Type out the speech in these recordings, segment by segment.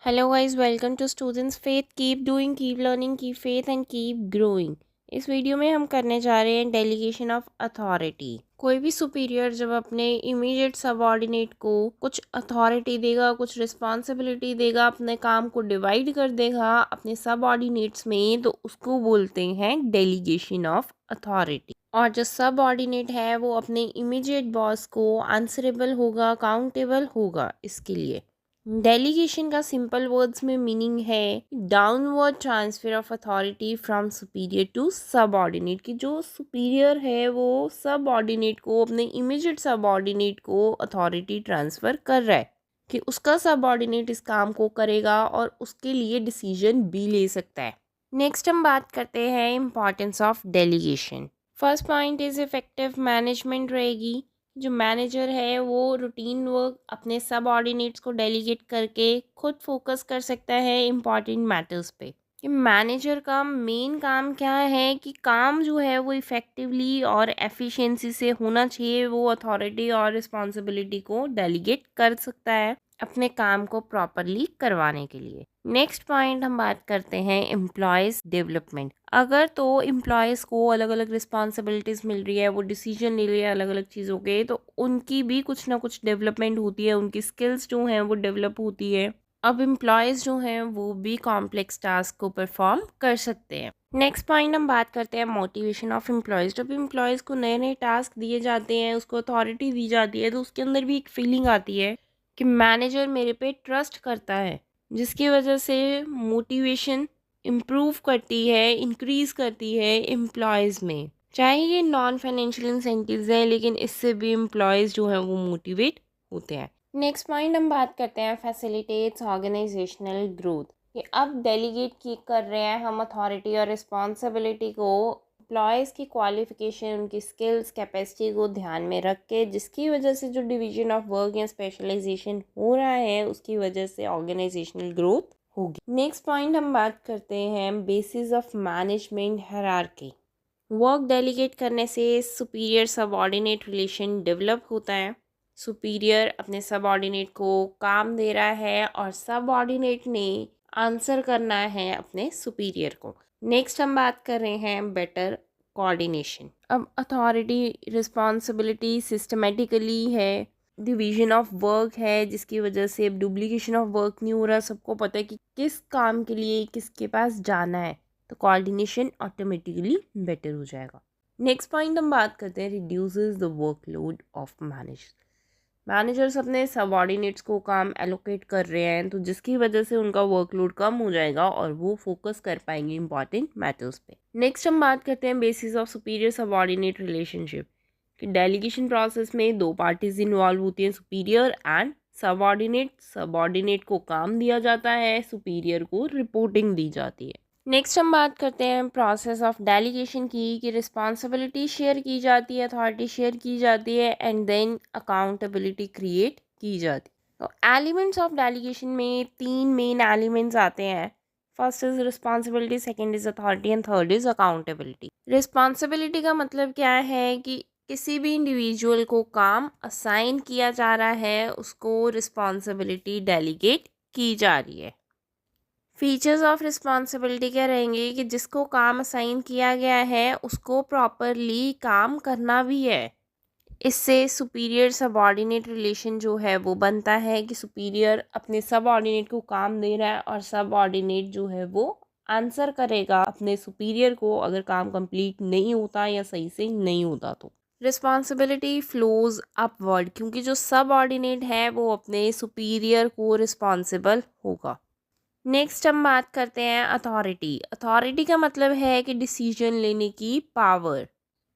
Hello guys, welcome to Students Faith. Keep doing, keep learning, keep faith and keep growing. इस video में हम करने जा रहे हैं डेलीगेशन ऑफ अथॉरिटी। कोई भी सुपीरियर जब अपने इमीडिएट सबऑर्डिनेट को कुछ अथॉरिटी देगा, कुछ रिस्पॉन्सिबिलिटी देगा, अपने काम को डिवाइड कर देगा अपने सबऑर्डिनेट्स में, तो उसको बोलते हैं डेलीगेशन ऑफ अथॉरिटी। और जो सबऑर्डिनेट है वो अपने इमीडिएट बॉस को आंसरेबल होगा, अकाउंटेबल होगा। इसके लिए डेलीगेशन का सिंपल वर्ड्स में मीनिंग है downward transfer of authority from superior to subordinate. कि जो सुपीरियर है वो सबऑर्डिनेट को, अपने इमीडिएट सबऑर्डिनेट को अथॉरिटी ट्रांसफ़र कर रहा है कि उसका सबऑर्डिनेट इस काम को करेगा और उसके लिए डिसीजन भी ले सकता है। नेक्स्ट हम बात करते हैं importance of delegation. First point is effective management रहेगी। जो मैनेजर है वो रूटीन वर्क अपने सबऑर्डिनेट्स को डेलीगेट करके खुद फोकस कर सकता है इम्पॉर्टेंट मैटर्स पे। कि मैनेजर का मेन काम क्या है कि काम जो है वो इफ़ेक्टिवली और एफिशिएंसी से होना चाहिए। वो अथॉरिटी और रिस्पॉन्सिबिलिटी को डेलीगेट कर सकता है अपने काम को प्रॉपरली करवाने के लिए। नेक्स्ट पॉइंट हम बात करते हैं एम्प्लॉयज़ डेवलपमेंट। अगर तो एम्प्लॉयज़ को अलग अलग रिस्पॉन्सिबिलिटीज़ मिल रही है, वो डिसीजन ले रही है अलग अलग चीज़ों के, तो उनकी भी कुछ ना कुछ डेवलपमेंट होती है, उनकी स्किल्स जो हैं वो डेवलप होती है। अब एम्प्लॉयज़ जो हैं वो भी कॉम्प्लेक्स टास्क को परफॉर्म कर सकते हैं। नेक्स्ट पॉइंट हम बात करते हैं मोटिवेशन ऑफ एम्प्लॉयज़। जब एम्प्लॉयज़ को नए नए टास्क दिए जाते हैं, उसको अथॉरिटी दी जाती है, तो उसके अंदर भी एक फीलिंग आती है कि मैनेजर मेरे पे ट्रस्ट करता है, जिसकी वजह से मोटिवेशन इम्प्रूव करती है, इंक्रीज़ करती है एम्प्लॉयज़ में। चाहे ये नॉन फाइनेंशियल इंसेंटिव्स हैं, लेकिन इससे भी एम्प्लॉयज़ जो हैं वो मोटिवेट होते हैं। नेक्स्ट पॉइंट हम बात करते हैं फैसिलिटेट्स ऑर्गेनाइजेशनल ग्रोथ। कि अब डेलीगेट की कर रहे हैं हम अथॉरिटी और रिस्पॉन्सिबिलिटी को एम्प्लॉयज़ की क्वालिफिकेशन, उनकी स्किल्स, कैपेसिटी को ध्यान में रख के, जिसकी वजह से जो डिवीजन ऑफ वर्क या स्पेशलाइजेशन हो रहा है उसकी वजह से ऑर्गेनाइजेशनल ग्रोथ होगी। नेक्स्ट पॉइंट हम बात करते हैं basis of management hierarchy. Work delegate करने से सुपीरियर सबऑर्डिनेट रिलेशन डेवलप होता है। सुपीरियर अपने सबऑर्डिनेट को काम दे रहा है और सबऑर्डिनेट ने आंसर करना है अपने सुपीरियर को। नेक्स्ट हम बात कर रहे हैं बेटर कोऑर्डिनेशन। अब अथॉरिटी रिस्पॉन्सिबिलिटी सिस्टमेटिकली है, डिवीजन ऑफ वर्क है, जिसकी वजह से अब डुप्लीकेशन ऑफ वर्क नहीं हो रहा। सबको पता है कि किस काम के लिए किसके पास जाना है, तो कोऑर्डिनेशन ऑटोमेटिकली बेटर हो जाएगा। नेक्स्ट पॉइंट हम बात करते हैं reduces the workload of managers अपने सबऑर्डिनेट्स को काम एलोकेट कर रहे हैं, तो जिसकी वजह से उनका वर्कलोड कम हो जाएगा और वो फोकस कर पाएंगे इंपॉर्टेंट मैटर्स पे। नेक्स्ट हम बात करते हैं basis of superior subordinate relationship. कि डेलीगेशन प्रोसेस में दो पार्टीज इन्वॉल्व होती हैं, सुपीरियर एंड सबऑर्डिनेट। सबऑर्डिनेट को काम दिया जाता है, सुपीरियर को रिपोर्टिंग दी जाती है। नेक्स्ट हम बात करते हैं प्रोसेस ऑफ डेलीगेशन की। कि रिस्पॉन्सिबिलिटी शेयर की जाती है, अथॉरिटी शेयर की जाती है एंड देन अकाउंटेबिलिटी क्रिएट की जाती है। तो एलिमेंट्स ऑफ डेलीगेशन में तीन मेन एलिमेंट्स आते हैं। First is responsibility, second is authority and third is accountability. Responsibility का मतलब क्या है कि किसी भी इंडिविजुअल को काम असाइन किया जा रहा है, उसको रिस्पॉन्सिबिलिटी डेलीगेट की जा रही है। फीचर्स ऑफ रिस्पॉन्सिबिलिटी क्या रहेंगे कि जिसको काम असाइन किया गया है उसको प्रॉपरली काम करना भी है। इससे सुपीरियर सबऑर्डिनेट रिलेशन जो है वो बनता है कि सुपीरियर अपने सबऑर्डिनेट को काम दे रहा है और सबऑर्डिनेट जो है वो आंसर करेगा अपने सुपीरियर को अगर काम कंप्लीट नहीं होता या सही से नहीं होता तो। रिस्पॉन्सिबिलिटी फ्लोज अपवर्ड, क्योंकि जो सबऑर्डिनेट है वो अपने सुपीरियर को रिस्पॉन्सिबल होगा। नेक्स्ट हम बात करते हैं अथॉरिटी। अथॉरिटी का मतलब है कि डिसीजन लेने की पावर।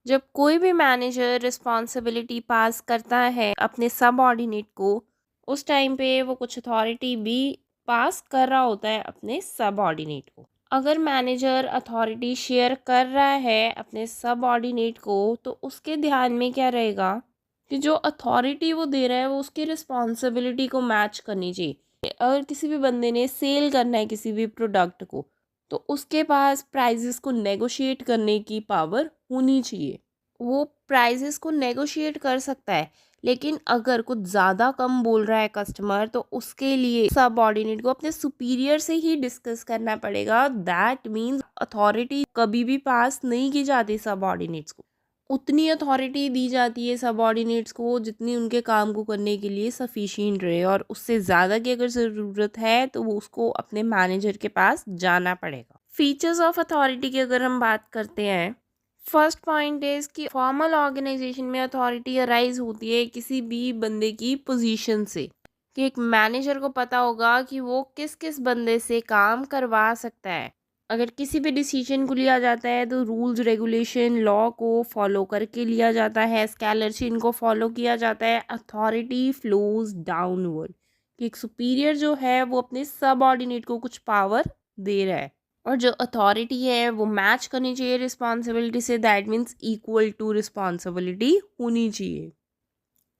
जब कोई भी मैनेजर रिस्पॉन्सिबिलिटी पास करता है अपने सबऑर्डिनेट को, उस टाइम पे वो कुछ अथॉरिटी भी पास कर रहा होता है अपने सबऑर्डिनेट को। अगर मैनेजर अथॉरिटी शेयर कर रहा है अपने सबऑर्डिनेट को, तो उसके ध्यान में क्या रहेगा कि जो अथॉरिटी वो दे रहा है वो उसकी रिस्पॉन्सिबिलिटी को मैच करनी चाहिए। अगर किसी भी बंदे ने सेल करना है किसी भी प्रोडक्ट को, तो उसके पास प्राइजेस को नेगोशिएट करने की पावर होनी चाहिए। वो प्राइजेस को नेगोशिएट कर सकता है, लेकिन अगर कुछ ज़्यादा कम बोल रहा है कस्टमर तो उसके लिए सबऑर्डिनेट को अपने सुपीरियर से ही डिस्कस करना पड़ेगा। दैट मीन्स अथॉरिटी कभी भी पास नहीं की जाती सबऑर्डिनेट्स को, उतनी अथॉरिटी दी जाती है सबऑर्डिनेट्स को जितनी उनके काम को करने के लिए सफिशिएंट रहे, और उससे ज़्यादा की अगर ज़रूरत है तो वो उसको अपने मैनेजर के पास जाना पड़ेगा। फीचर्स ऑफ अथॉरिटी की अगर हम बात करते हैं, फर्स्ट पॉइंट इज कि फॉर्मल ऑर्गेनाइजेशन में अथॉरिटी अराइज होती है किसी भी बंदे की पोजीशन से, कि एक मैनेजर को पता होगा कि वो किस किस बंदे से काम करवा सकता है। अगर किसी भी डिसीजन को लिया जाता है तो रूल्स रेगुलेशन लॉ को फॉलो करके लिया जाता है, स्कैलरशिप को फॉलो किया जाता है। अथॉरिटी फ्लोज डाउनवर्ड, कि एक सुपीरियर जो है वो अपने सबऑर्डिनेट को कुछ पावर दे रहा है, और जो अथॉरिटी है वो मैच करनी चाहिए रिस्पॉन्सिबिलिटी से। That means equal to responsibility होनी चाहिए।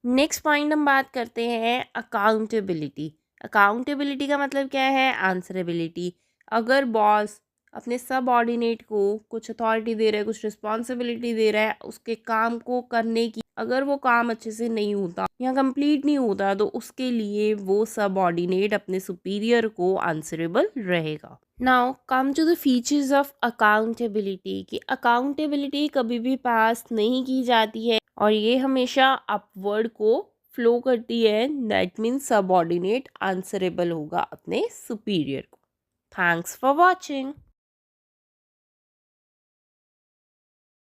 नेक्स्ट पॉइंट हम बात करते हैं अकाउंटेबिलिटी। अकाउंटेबिलिटी का मतलब क्या है? आंसरेबिलिटी। अगर बॉस अपने सबऑर्डिनेट को कुछ अथॉरिटी दे रहा है, कुछ रिस्पॉन्सिबिलिटी दे रहा है उसके काम को करने की, अगर वो काम अच्छे से नहीं होता या कंप्लीट नहीं होता तो उसके लिए वो सबऑर्डिनेट अपने सुपीरियर को आंसरेबल रहेगा। Now come to the features of accountability, कि अकाउंटेबिलिटी कभी भी पास नहीं की जाती है और ये हमेशा अपवर्ड को फ्लो करती है। दैट मीन्स सबऑर्डिनेट आंसरेबल होगा अपने सुपीरियर को। Thanks for watching.